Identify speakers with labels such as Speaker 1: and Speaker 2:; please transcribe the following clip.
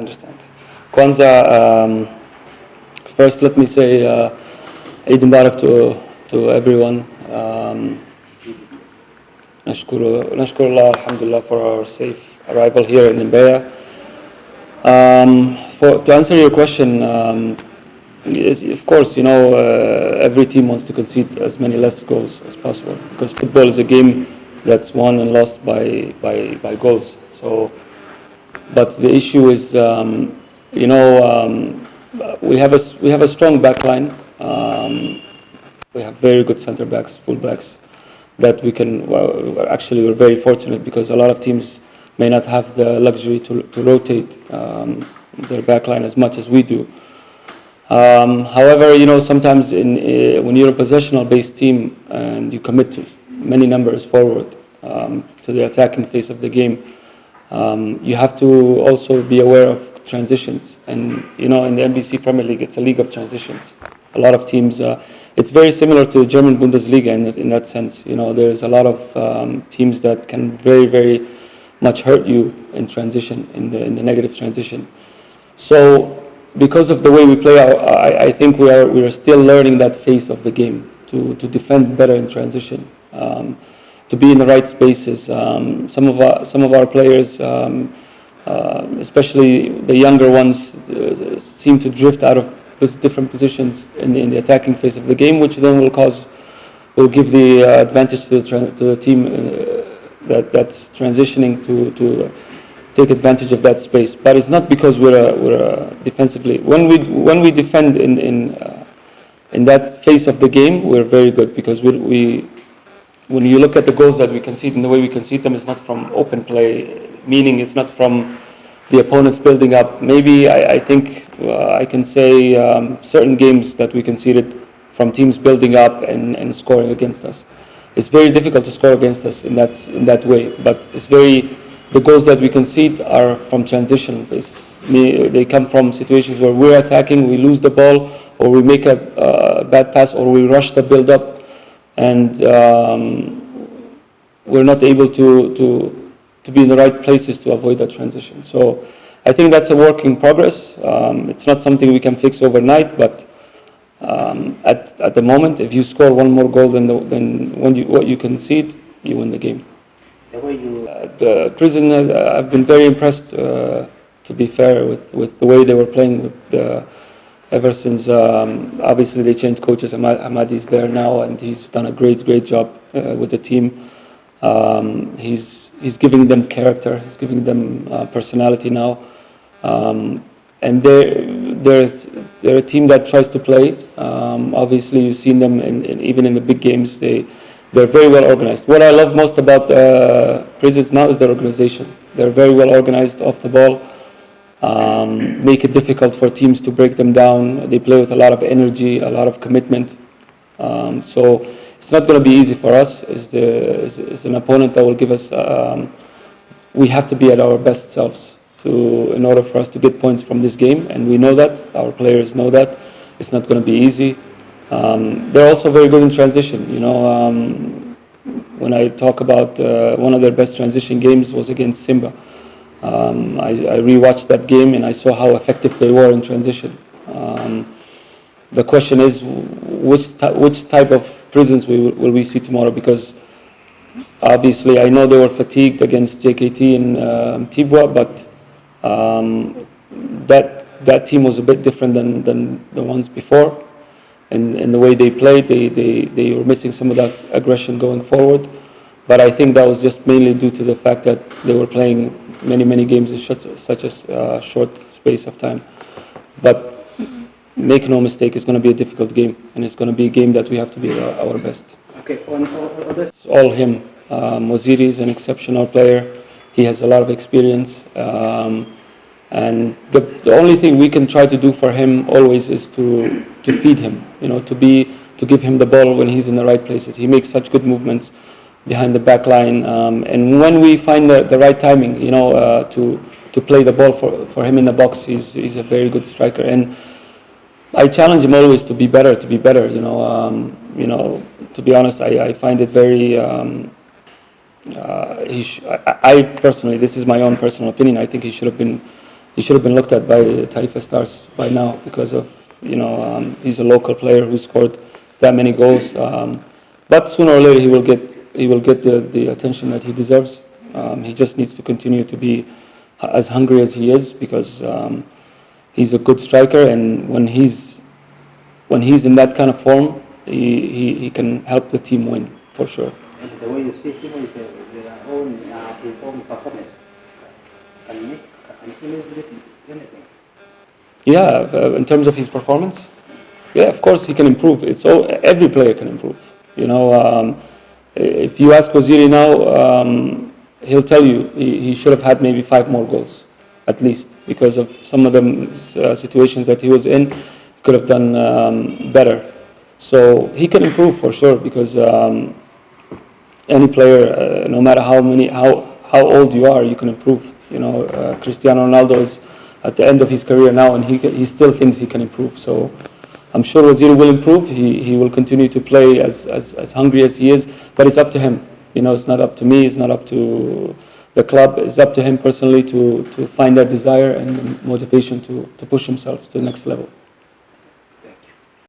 Speaker 1: understand. Kwanza, first let me say Eid Mubarak to everyone. Nashkuru Allah, alhamdulillah, for our safe arrival here in Mbeya. To answer your question, of course, every team wants to concede as many less goals as possible, because football is a game that's won and lost by goals. So, but the issue is, we have a strong backline. We have very good center backs, full backs that we can. Actually, we're very fortunate because a lot of teams may not have the luxury to rotate their backline as much as we do. However, sometimes when you're a possessional-based team and you commit to many numbers forward to the attacking phase of the game, you have to also be aware of transitions. And in the NBC Premier League, it's a league of transitions. A lot of teams. It's very similar to German Bundesliga in that sense. There's a lot of teams that can very, very much hurt you in transition, in the negative transition. So, because of the way we play, I think we are still learning that phase of the game to defend better in transition, to be in the right spaces. Some of our players, especially the younger ones, seem to drift out of different positions in the attacking phase of the game, which then will give the advantage to the team that's transitioning to take advantage of that space. But it's not because we're defensively. When we defend in that phase of the game, we're very good, because when you look at the goals that we concede and the way we concede them, it's not from open play, meaning it's not from the opponents building up. Maybe I think I can say certain games that we conceded from teams building up and scoring against us. It's very difficult to score against us in that way, but the goals that we concede are from transition phase. They come from situations where we're attacking, we lose the ball, or we make a bad pass, or we rush the build up, and we're not able to be in the right places to avoid that transition. So I think that's a work in progress. It's not something we can fix overnight, but at the moment, if you score one more goal than what you concede, you win the game. The prison, I've been very impressed, to be fair, with the way they were playing ever since. Obviously, they changed coaches. Ahamid is there now, and he's done a great job with the team. He's giving them character. He's giving them personality now, and they're a team that tries to play. Obviously, you've seen them even in the big games. They're very well organized. What I love most about prisons now is their organization. They're very well organized off the ball. Make it difficult for teams to break them down. They play with a lot of energy, a lot of commitment. So it's not going to be easy for us. It's an opponent that will give us. We have to be at our best selves in order for us to get points from this game, and we know that. Our players know that. It's not going to be easy. They're also very good in transition. When I talk about one of their best transition games was against Simba. I rewatched that game and I saw how effective they were in transition. The question is, which type of prisons will we see tomorrow? Because obviously I know they were fatigued against JKT and Tibwa, but that team was a bit different than the ones before. And the way they played, they were missing some of that aggression going forward. But I think that was just mainly due to the fact that they were playing many games in such a short space of time. But make no mistake, it's going to be a difficult game, and it's going to be a game that we have to be our best.
Speaker 2: Okay,
Speaker 1: It's all him. WAZIR is an exceptional player. He has a lot of experience. And the only thing we can try to do for him always is to feed him, to give him the ball when he's in the right places. He makes such good movements behind the back line, and when we find the right timing, to play the ball for him in the box, he's a very good striker. And I challenge him always to be better. To be honest, I find it very. I personally, this is my own personal opinion, I think he should have been he should have been looked at by Taifa Stars by now because of, you know, he's a local player who scored that many goals. But sooner or later he will get the attention that he deserves. He just needs to continue to be as hungry as he is, because he's a good striker, and when he's in that kind of form, he can help the team win for sure.
Speaker 2: And the way you see him with their own performance, can he do anything?
Speaker 1: Yeah, in terms of his performance, yeah, of course he can improve. Every player can improve. You know, if you ask Waziri now, he'll tell you he should have had maybe 5 more goals, at least, because of some of the situations that he was in. He could have done better. So he can improve for sure, because any player, no matter how old you are, you can improve. You know, Cristiano Ronaldo is at the end of his career now, and he still thinks he can improve. So I'm sure Wazir will improve. He will continue to play as hungry as he is, but it's up to him. You know, it's not up to me, it's not up to the club, it's up to him personally to find that desire and motivation to push himself to the next level.